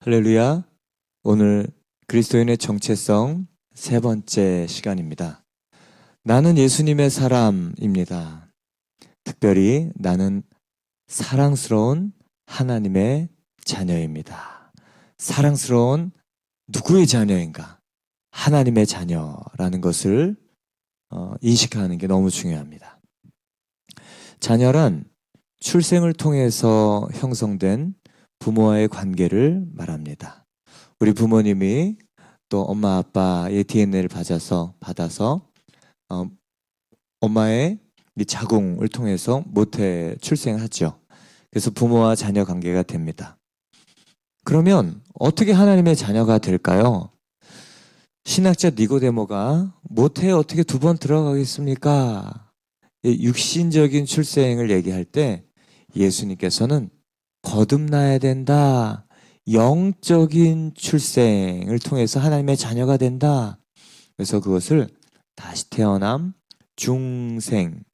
할렐루야. 오늘 그리스도인의 정체성 세 번째 시간입니다. 나는 예수님의 사람입니다. 특별히 나는 사랑스러운 하나님의 자녀입니다. 사랑스러운 누구의 자녀인가? 하나님의 자녀라는 것을 인식하는 게 너무 중요합니다. 자녀란 출생을 통해서 형성된 부모와의 관계를 말합니다. 우리 부모님이 또 엄마 아빠의 DNA를 받아서 엄마의 이 자궁을 통해서 모태 출생하죠. 그래서 부모와 자녀 관계가 됩니다. 그러면 어떻게 하나님의 자녀가 될까요? 신학자 니고데모가 모태에 어떻게 두 번 들어가겠습니까? 육신적인 출생을 얘기할 때 예수님께서는 거듭나야 된다. 영적인 출생을 통해서 하나님의 자녀가 된다. 그래서 그것을 다시 태어남, 중생,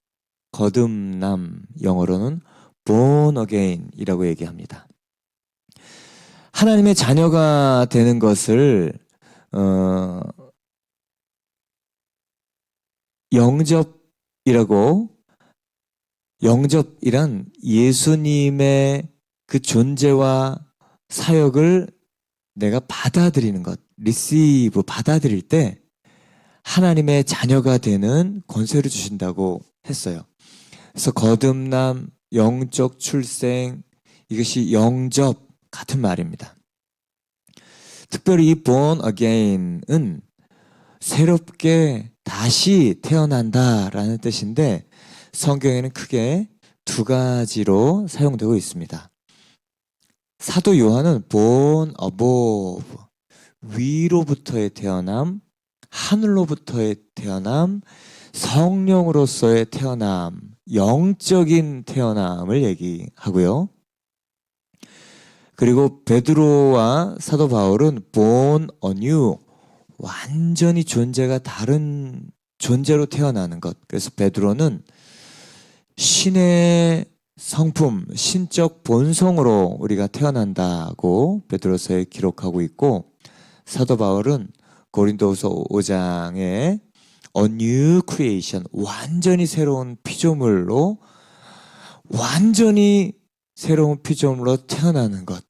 거듭남, 영어로는 born again 이라고 얘기합니다. 하나님의 자녀가 되는 것을 영접이란 예수님의 그 존재와 사역을 내가 받아들이는 것, receive, 받아들일 때 하나님의 자녀가 되는 권세를 주신다고 했어요. 그래서 거듭남, 영적 출생, 이것이 영접 같은 말입니다. 특별히 이 born again은 새롭게 다시 태어난다라는 뜻인데 성경에는 크게 두 가지로 사용되고 있습니다. 사도 요한은 born above, 위로부터의 태어남, 하늘로부터의 태어남, 성령으로서의 태어남, 영적인 태어남을 얘기하고요. 그리고 베드로와 사도 바울은 born anew, 완전히 존재가 다른 존재로 태어나는 것. 그래서 베드로는 신의 성품, 신적 본성으로 우리가 태어난다고 베드로서에 기록하고 있고, 사도 바울은 고린도후서 5장에 A new creation, 완전히 새로운 피조물로 태어나는 것,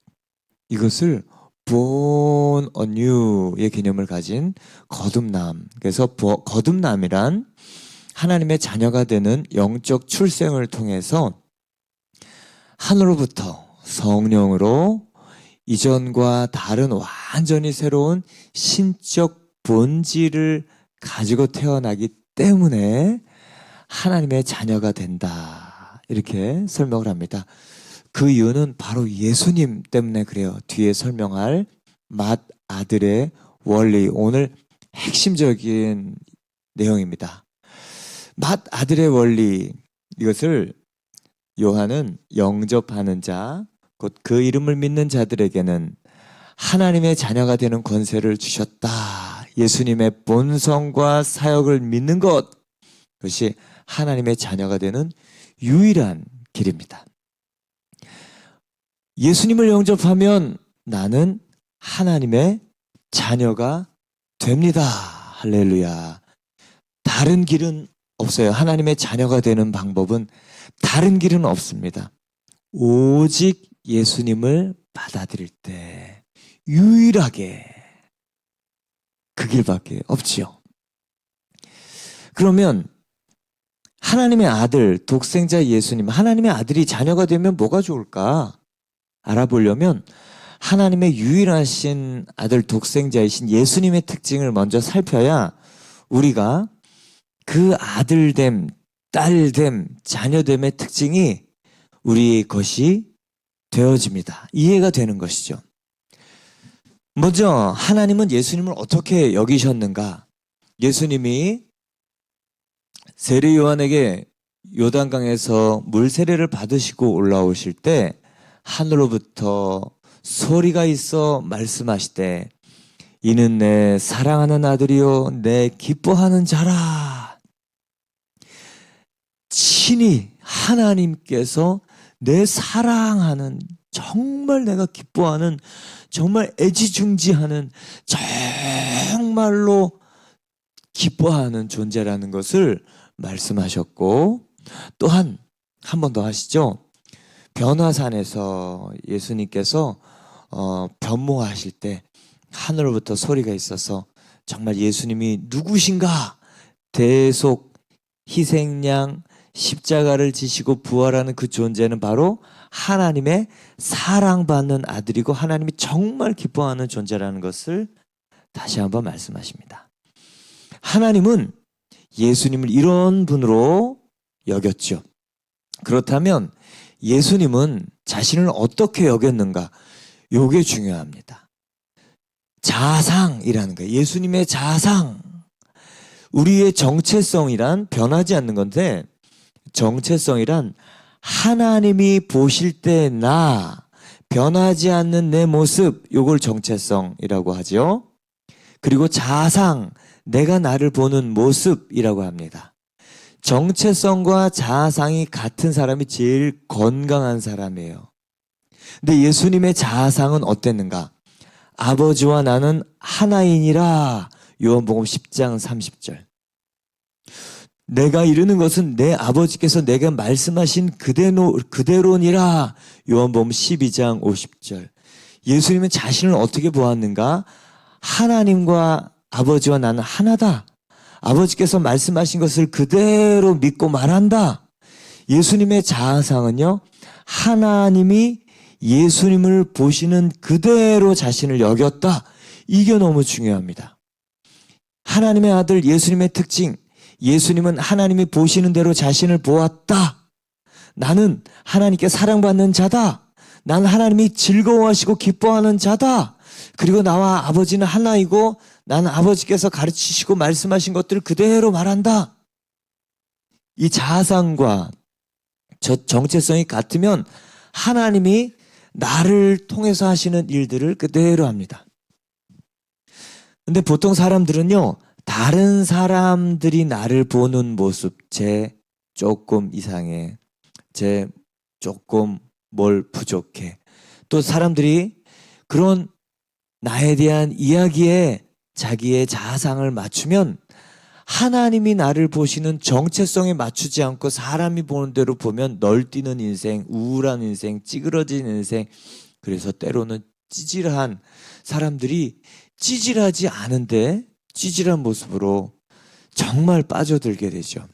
이것을 born anew의 개념을 가진 거듭남. 그래서 거듭남이란 하나님의 자녀가 되는 영적 출생을 통해서 하늘로부터 성령으로 이전과 다른 완전히 새로운 신적 본질을 가지고 태어나기 때문에 하나님의 자녀가 된다. 이렇게 설명을 합니다. 그 이유는 바로 예수님 때문에 그래요. 뒤에 설명할 맏아들의 원리, 오늘 핵심적인 내용입니다. 맏아들의 원리, 이것을 요한은 영접하는 자, 곧 그 이름을 믿는 자들에게는 하나님의 자녀가 되는 권세를 주셨다. 예수님의 본성과 사역을 믿는 것, 그것이 하나님의 자녀가 되는 유일한 길입니다. 예수님을 영접하면 나는 하나님의 자녀가 됩니다. 할렐루야. 다른 길은 없어요. 하나님의 자녀가 되는 방법은 다른 길은 없습니다. 오직 예수님을 받아들일 때 유일하게 그 길밖에 없지요. 그러면 하나님의 아들, 독생자 예수님, 하나님의 아들이 자녀가 되면 뭐가 좋을까? 알아보려면 하나님의 유일하신 아들 독생자이신 예수님의 특징을 먼저 살펴야 우리가 그 아들됨, 딸됨, 자녀됨의 특징이 우리의 것이 되어집니다. 이해가 되는 것이죠. 먼저 하나님은 예수님을 어떻게 여기셨는가? 예수님이 세례 요한에게 요단강에서 물 세례를 받으시고 올라오실 때 하늘로부터 소리가 있어 말씀하시되 이는 내 사랑하는 아들이요 내 기뻐하는 자라. 친히 하나님께서 내 사랑하는 정말 내가 기뻐하는, 정말 애지중지하는, 정말로 기뻐하는 존재라는 것을 말씀하셨고, 또한 한 번 더 하시죠. 변화산에서 예수님께서 변모하실 때 하늘로부터 소리가 있어서 정말 예수님이 누구신가? 대속 희생양 십자가를 지시고 부활하는 그 존재는 바로 하나님의 사랑받는 아들이고 하나님이 정말 기뻐하는 존재라는 것을 다시 한번 말씀하십니다. 하나님은 예수님을 이런 분으로 여겼죠. 그렇다면 예수님은 자신을 어떻게 여겼는가? 이게 중요합니다. 자상이라는 거예요. 예수님의 자상. 우리의 정체성이란 변하지 않는 건데, 정체성이란 하나님이 보실 때 나, 변하지 않는 내 모습, 요걸 정체성이라고 하죠. 그리고 자상, 내가 나를 보는 모습이라고 합니다. 정체성과 자상이 같은 사람이 제일 건강한 사람이에요. 근데 예수님의 자상은 어땠는가? 아버지와 나는 하나이니라. 요한복음 10장 30절. 내가 이르는 것은 내 아버지께서 내가 말씀하신 그대로니라. 요한복음 12장 50절. 예수님은 자신을 어떻게 보았는가? 하나님과 아버지와 나는 하나다. 아버지께서 말씀하신 것을 그대로 믿고 말한다. 예수님의 자아상은요, 하나님이 예수님을 보시는 그대로 자신을 여겼다. 이게 너무 중요합니다. 하나님의 아들 예수님의 특징, 예수님은 하나님이 보시는 대로 자신을 보았다. 나는 하나님께 사랑받는 자다. 나는 하나님이 즐거워하시고 기뻐하는 자다. 그리고 나와 아버지는 하나이고 나는 아버지께서 가르치시고 말씀하신 것들을 그대로 말한다. 이 자아상과 정체성이 같으면 하나님이 나를 통해서 하시는 일들을 그대로 합니다. 근데 보통 사람들은요, 다른 사람들이 나를 보는 모습, 쟤 조금 이상해, 쟤 조금 뭘 부족해, 또 사람들이 그런 나에 대한 이야기에 자기의 자아상을 맞추면 하나님이 나를 보시는 정체성에 맞추지 않고 사람이 보는 대로 보면 널뛰는 인생, 우울한 인생, 찌그러진 인생, 그래서 때로는 찌질한 사람들이 찌질하지 않은데 찌질한 모습으로 정말 빠져들게 되죠.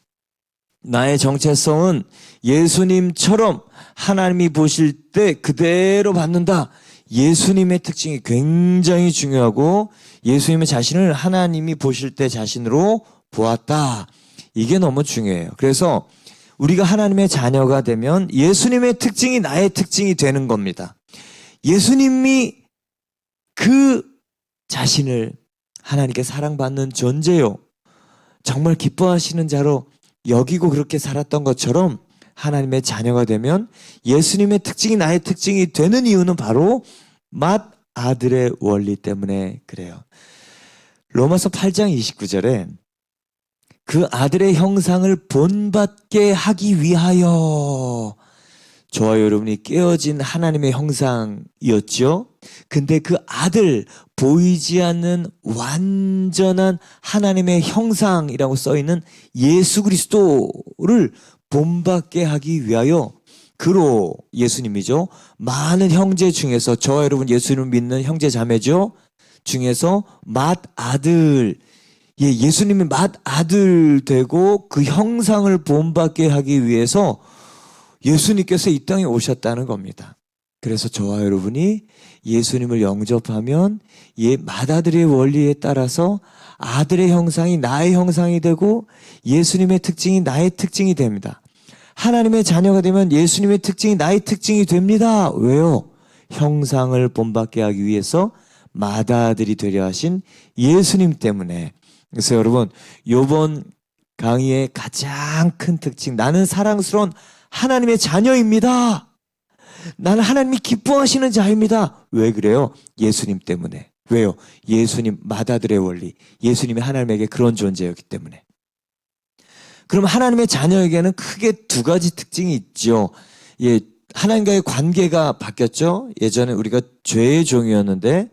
나의 정체성은 예수님처럼 하나님이 보실 때 그대로 받는다. 예수님의 특징이 굉장히 중요하고 예수님의 자신을 하나님이 보실 때 자신으로 보았다. 이게 너무 중요해요. 그래서 우리가 하나님의 자녀가 되면 예수님의 특징이 나의 특징이 되는 겁니다. 예수님이 그 자신을 하나님께 사랑받는 존재요, 정말 기뻐하시는 자로 여기고 그렇게 살았던 것처럼 하나님의 자녀가 되면 예수님의 특징이 나의 특징이 되는 이유는 바로 맏아들의 원리 때문에 그래요. 로마서 8장 29절에 그 아들의 형상을 본받게 하기 위하여, 저와 여러분이 깨어진 하나님의 형상이었죠. 근데 그 아들, 보이지 않는 완전한 하나님의 형상이라고 써있는 예수 그리스도를 본받게 하기 위하여, 그로 예수님이죠. 많은 형제 중에서, 저와 여러분 예수님을 믿는 형제 자매죠, 중에서 맏아들, 예수님이 맏아들 되고 그 형상을 본받게 하기 위해서 예수님께서 이 땅에 오셨다는 겁니다. 그래서 저와 여러분이 예수님을 영접하면 맏아들의 원리에 따라서 아들의 형상이 나의 형상이 되고 예수님의 특징이 나의 특징이 됩니다. 하나님의 자녀가 되면 예수님의 특징이 나의 특징이 됩니다. 왜요? 형상을 본받게 하기 위해서 맏아들이 되려 하신 예수님 때문에. 그래서 여러분, 이번 강의의 가장 큰 특징, 나는 사랑스러운 하나님의 자녀입니다. 나는 하나님이 기뻐하시는 자입니다. 왜 그래요? 예수님 때문에. 왜요? 예수님 맏아들의 원리, 예수님이 하나님에게 그런 존재였기 때문에. 그럼 하나님의 자녀에게는 크게 두 가지 특징이 있죠. 하나님과의 관계가 바뀌었죠. 예전에 우리가 죄의 종이었는데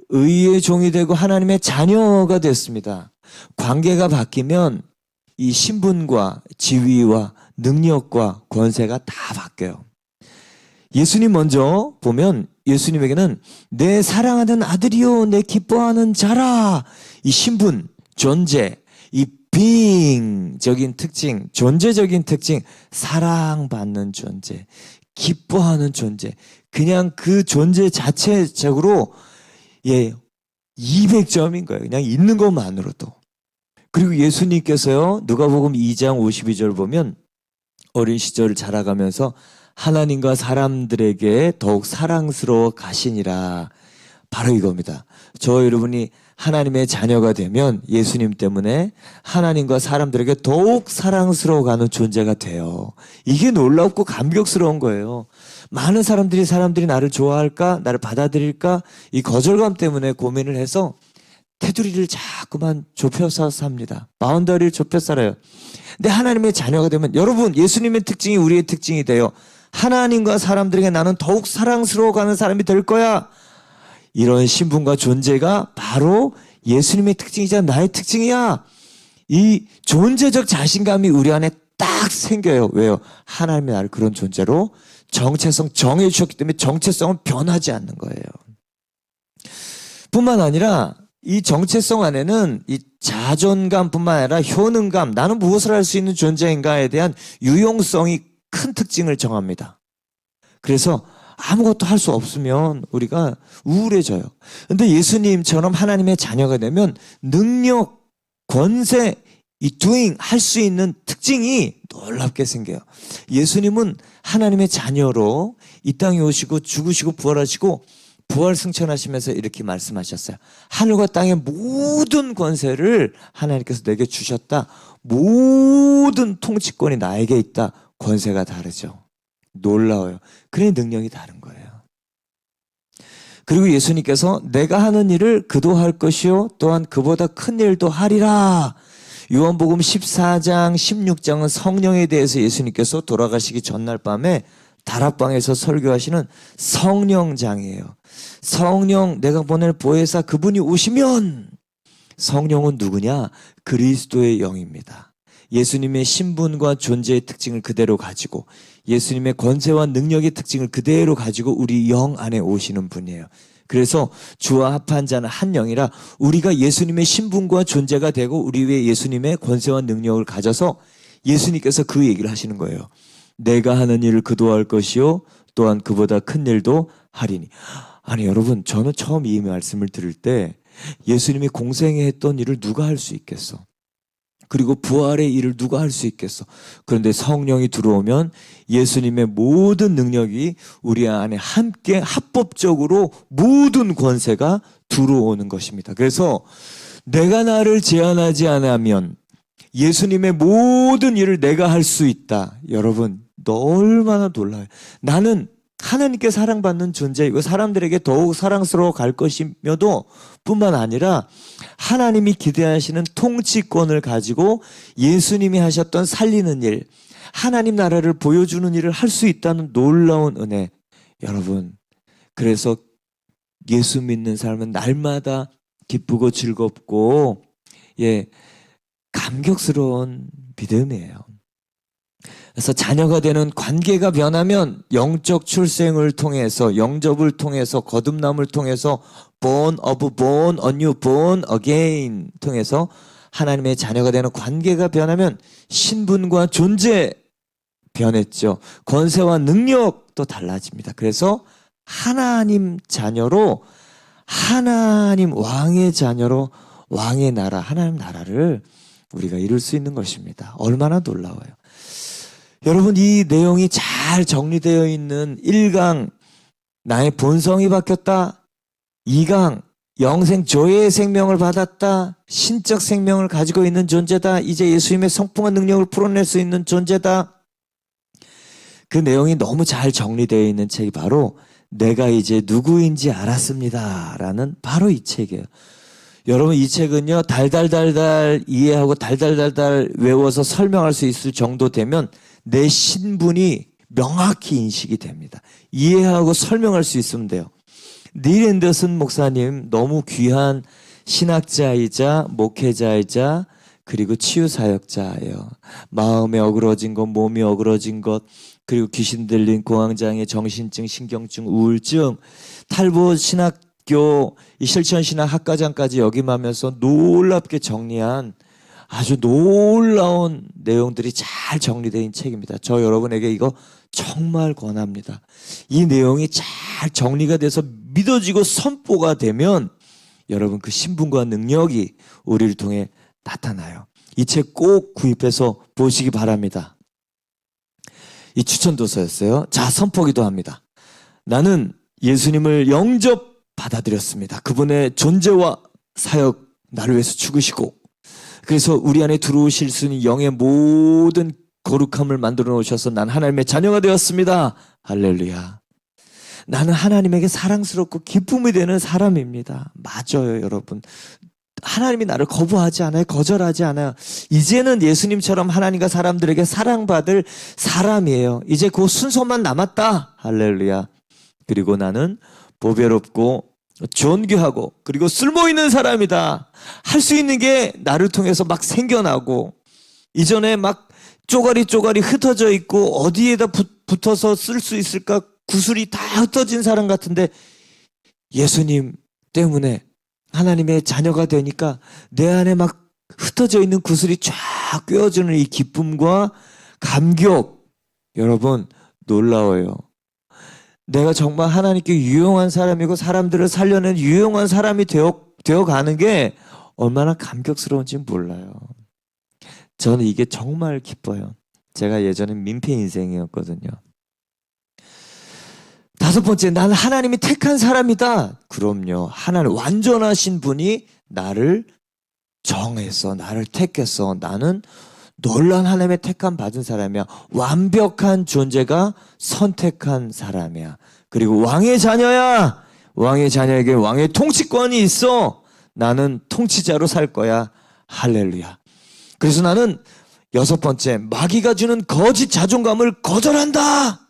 의의 종이 되고 하나님의 자녀가 됐습니다. 관계가 바뀌면 이 신분과 지위와 능력과 권세가 다 바뀌어요. 예수님 먼저 보면 예수님에게는 내 사랑하는 아들이요 내 기뻐하는 자라, 이 신분, 존재, 이 being적인 특징, 존재적인 특징, 사랑받는 존재, 기뻐하는 존재, 그냥 그 존재 자체적으로 200점인 거예요. 그냥 있는 것만으로도. 그리고 예수님께서요, 누가복음 2장 52절 보면 어린 시절 자라가면서 하나님과 사람들에게 더욱 사랑스러워 가시니라. 바로 이겁니다. 저 여러분이 하나님의 자녀가 되면 예수님 때문에 하나님과 사람들에게 더욱 사랑스러워 가는 존재가 돼요. 이게 놀랍고 감격스러운 거예요. 많은 사람들이 나를 좋아할까? 나를 받아들일까? 이 거절감 때문에 고민을 해서 테두리를 자꾸만 좁혀서 삽니다. 바운더리를 좁혀 살아요. 근데 하나님의 자녀가 되면 여러분, 예수님의 특징이 우리의 특징이 돼요. 하나님과 사람들에게 나는 더욱 사랑스러워 가는 사람이 될 거야. 이런 신분과 존재가 바로 예수님의 특징이자 나의 특징이야. 이 존재적 자신감이 우리 안에 딱 생겨요. 왜요? 하나님이 나를 그런 존재로 정체성 정해 주셨기 때문에 정체성은 변하지 않는 거예요. 뿐만 아니라 이 정체성 안에는 이 자존감뿐만 아니라 효능감, 나는 무엇을 할 수 있는 존재인가에 대한 유용성이 큰 특징을 정합니다. 그래서 아무것도 할 수 없으면 우리가 우울해져요. 근데 예수님처럼 하나님의 자녀가 되면 능력, 권세, 이 doing, 할 수 있는 특징이 놀랍게 생겨요. 예수님은 하나님의 자녀로 이 땅에 오시고 죽으시고 부활하시고 부활승천하시면서 이렇게 말씀하셨어요. 하늘과 땅의 모든 권세를 하나님께서 내게 주셨다. 모든 통치권이 나에게 있다. 권세가 다르죠. 놀라워요. 그의 능력이 다른 거예요. 그리고 예수님께서 내가 하는 일을 그도 할 것이요 또한 그보다 큰 일도 하리라. 요한복음 14장 16장은 성령에 대해서 예수님께서 돌아가시기 전날 밤에 다락방에서 설교하시는 성령장이에요. 성령, 내가 보낼 보혜사 그분이 오시면, 성령은 누구냐? 그리스도의 영입니다. 예수님의 신분과 존재의 특징을 그대로 가지고 예수님의 권세와 능력의 특징을 그대로 가지고 우리 영 안에 오시는 분이에요. 그래서 주와 합한 자는 한 영이라, 우리가 예수님의 신분과 존재가 되고 우리 위에 예수님의 권세와 능력을 가져서 예수님께서 그 얘기를 하시는 거예요. 내가 하는 일을 그도 할 것이요 또한 그보다 큰 일도 하리니. 아니 여러분, 저는 처음 이 말씀을 들을 때 예수님이 공생에 했던 일을 누가 할 수 있겠어? 그리고 부활의 일을 누가 할 수 있겠어? 그런데 성령이 들어오면 예수님의 모든 능력이 우리 안에 함께 합법적으로 모든 권세가 들어오는 것입니다. 그래서 내가 나를 제한하지 않으면 예수님의 모든 일을 내가 할 수 있다. 여러분, 얼마나 놀라요. 나는 하나님께 사랑받는 존재이고 사람들에게 더욱 사랑스러워 갈 것이며도 뿐만 아니라 하나님이 기대하시는 통치권을 가지고 예수님이 하셨던 살리는 일, 하나님 나라를 보여주는 일을 할 수 있다는 놀라운 은혜. 여러분, 그래서 예수 믿는 삶은 날마다 기쁘고 즐겁고 감격스러운 믿음이에요. 그래서 자녀가 되는 관계가 변하면 영적 출생을 통해서, 영접을 통해서, 거듭남을 통해서, born of, born anew, born again 통해서 하나님의 자녀가 되는 관계가 변하면 신분과 존재 변했죠. 권세와 능력도 달라집니다. 그래서 하나님 자녀로, 하나님 왕의 자녀로 왕의 나라, 하나님 나라를 우리가 이룰 수 있는 것입니다. 얼마나 놀라워요. 여러분, 이 내용이 잘 정리되어 있는 1강, 나의 본성이 바뀌었다. 2강, 영생 조예의 생명을 받았다. 신적 생명을 가지고 있는 존재다. 이제 예수님의 성품과 능력을 풀어낼 수 있는 존재다. 그 내용이 너무 잘 정리되어 있는 책이 바로 내가 이제 누구인지 알았습니다 라는 바로 이 책이에요. 여러분, 이 책은요, 달달달달 이해하고 달달달달 외워서 설명할 수 있을 정도 되면 내 신분이 명확히 인식이 됩니다. 이해하고 설명할 수 있으면 돼요. 닐 앤더슨 목사님 너무 귀한 신학자이자 목회자이자 그리고 치유사역자예요. 마음에 어그러진 것, 몸이 어그러진 것, 그리고 귀신 들린 공황장애, 정신증, 신경증, 우울증, 탈보 신학교 이 실천신학 학과장까지 역임하면서 놀랍게 정리한 아주 놀라운 내용들이 잘 정리된 책입니다. 저 여러분에게 이거 정말 권합니다. 이 내용이 잘 정리가 돼서 믿어지고 선포가 되면 여러분 그 신분과 능력이 우리를 통해 나타나요. 이 책 꼭 구입해서 보시기 바랍니다. 이 추천도서였어요. 자, 선포기도 합니다. 나는 예수님을 영접 받아들였습니다. 그분의 존재와 사역 나를 위해서 죽으시고 그래서 우리 안에 들어오실 수 있는 영의 모든 거룩함을 만들어 놓으셔서 난 하나님의 자녀가 되었습니다. 할렐루야. 나는 하나님에게 사랑스럽고 기쁨이 되는 사람입니다. 맞아요, 여러분. 하나님이 나를 거부하지 않아요. 거절하지 않아요. 이제는 예수님처럼 하나님과 사람들에게 사랑받을 사람이에요. 이제 그 순서만 남았다. 할렐루야. 그리고 나는 보배롭고 존귀하고 그리고 쓸모있는 사람이다. 할 수 있는 게 나를 통해서 막 생겨나고 이전에 막 쪼가리 흩어져 있고 어디에다 붙어서 쓸 수 있을까 구슬이 다 흩어진 사람 같은데 예수님 때문에 하나님의 자녀가 되니까 내 안에 막 흩어져 있는 구슬이 쫙 꿰어주는 이 기쁨과 감격, 여러분 놀라워요. 내가 정말 하나님께 유용한 사람이고 사람들을 살려낸 유용한 사람이 되어가는 게 얼마나 감격스러운지 몰라요. 저는 이게 정말 기뻐요. 제가 예전에 민폐 인생이었거든요. 다섯 번째, 나는 하나님이 택한 사람이다. 그럼요. 하나님 완전하신 분이 나를 정했어. 나를 택했어. 나는 놀라운 하나님의 택함 받은 사람이야. 완벽한 존재가 선택한 사람이야. 그리고 왕의 자녀야. 왕의 자녀에게 왕의 통치권이 있어. 나는 통치자로 살 거야. 할렐루야. 그래서 나는 여섯 번째, 마귀가 주는 거짓 자존감을 거절한다.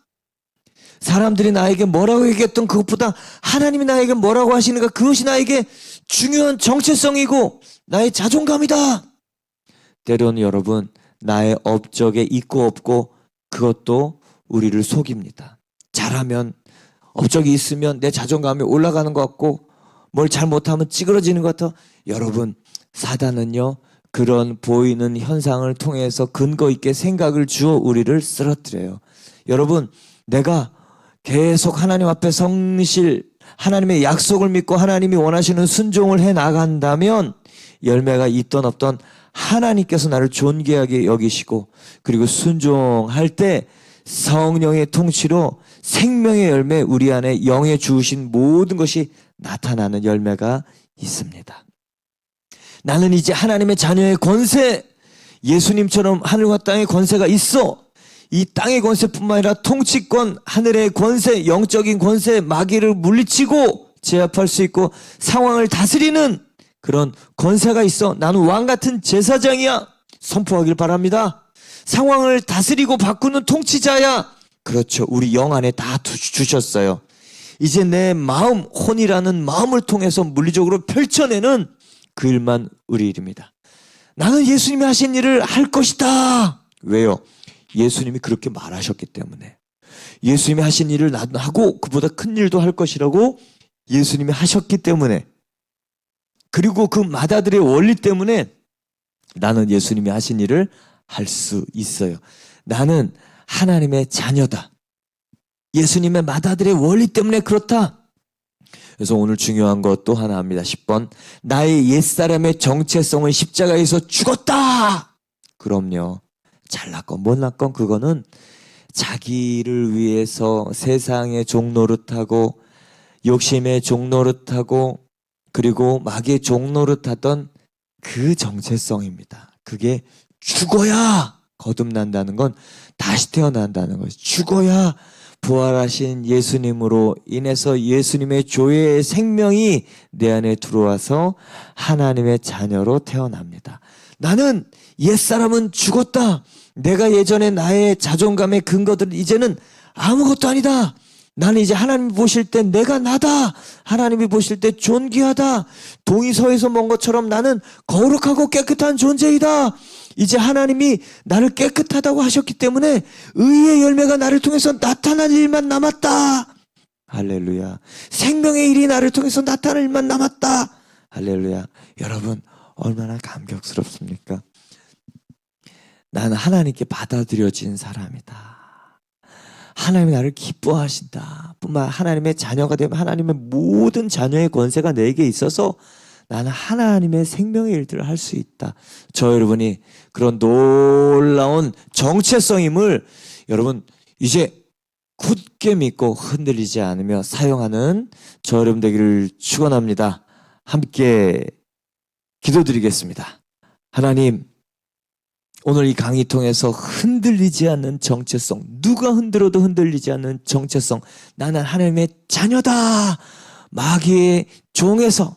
사람들이 나에게 뭐라고 얘기했던 그것보다 하나님이 나에게 뭐라고 하시는가, 그것이 나에게 중요한 정체성이고 나의 자존감이다. 때로는 여러분, 나의 업적에 있고 없고 그것도 우리를 속입니다. 잘하면, 업적이 있으면 내 자존감이 올라가는 것 같고 뭘 잘못하면 찌그러지는 것 같아. 여러분, 사단은요 그런 보이는 현상을 통해서 근거 있게 생각을 주어 우리를 쓰러뜨려요. 여러분, 내가 계속 하나님 앞에 성실, 하나님의 약속을 믿고 하나님이 원하시는 순종을 해 나간다면 열매가 있던 없던 하나님께서 나를 존귀하게 여기시고 그리고 순종할 때 성령의 통치로 생명의 열매, 우리 안에 영에 주우신 모든 것이 나타나는 열매가 있습니다. 나는 이제 하나님의 자녀의 권세, 예수님처럼 하늘과 땅의 권세가 있어. 이 땅의 권세뿐만 아니라 통치권, 하늘의 권세, 영적인 권세, 마귀를 물리치고 제압할 수 있고 상황을 다스리는 그런 권세가 있어. 나는 왕 같은 제사장이야. 선포하길 바랍니다. 상황을 다스리고 바꾸는 통치자야. 그렇죠. 우리 영 안에 다 주셨어요. 이제 내 마음, 혼이라는 마음을 통해서 물리적으로 펼쳐내는 그 일만 우리 일입니다. 나는 예수님이 하신 일을 할 것이다. 왜요? 예수님이 그렇게 말하셨기 때문에. 예수님이 하신 일을 나도 하고 그보다 큰 일도 할 것이라고 예수님이 하셨기 때문에, 그리고 그 마다들의 원리 때문에 나는 예수님이 하신 일을 할 수 있어요. 나는 하나님의 자녀다. 예수님의 마다들의 원리 때문에 그렇다. 그래서 오늘 중요한 것 또 하나 합니다. 10번. 나의 옛사람의 정체성은 십자가에서 죽었다. 그럼요. 잘났건 못났건 그거는 자기를 위해서 세상의 종노릇하고 욕심의 종노릇하고 그리고 마귀의 종노릇하던 그 정체성입니다. 그게 죽어야 거듭난다는 건 다시 태어난다는 것이, 죽어야 부활하신 예수님으로 인해서 예수님의 조예의 생명이 내 안에 들어와서 하나님의 자녀로 태어납니다. 나는 옛사람은 죽었다. 내가 예전에 나의 자존감의 근거들은 이제는 아무것도 아니다. 나는 이제 하나님이 보실 때 내가 나다. 하나님이 보실 때 존귀하다. 동이서에서 본 것처럼 나는 거룩하고 깨끗한 존재이다. 이제 하나님이 나를 깨끗하다고 하셨기 때문에 의의 열매가 나를 통해서 나타날 일만 남았다. 할렐루야. 생명의 일이 나를 통해서 나타날 일만 남았다. 할렐루야. 여러분 얼마나 감격스럽습니까? 나는 하나님께 받아들여진 사람이다. 하나님이 나를 기뻐하신다. 뿐만 하나님의 자녀가 되면 하나님의 모든 자녀의 권세가 내게 있어서 나는 하나님의 생명의 일들을 할 수 있다. 저 여러분이 그런 놀라운 정체성임을 여러분 이제 굳게 믿고 흔들리지 않으며 사용하는 저 여러분 되기를 축원합니다. 함께 기도드리겠습니다. 하나님, 오늘 이 강의 통해서 흔들리지 않는 정체성, 누가 흔들어도 흔들리지 않는 정체성, 나는 하나님의 자녀다. 마귀의 종에서,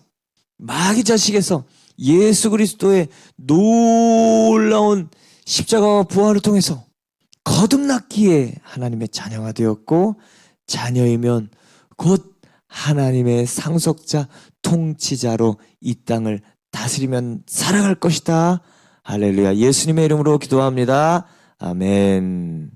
마귀 자식에서 예수 그리스도의 놀라운 십자가와 부활을 통해서 거듭났기에 하나님의 자녀가 되었고, 자녀이면 곧 하나님의 상속자, 통치자로 이 땅을 다스리면 살아갈 것이다. 할렐루야. 예수님의 이름으로 기도합니다. 아멘.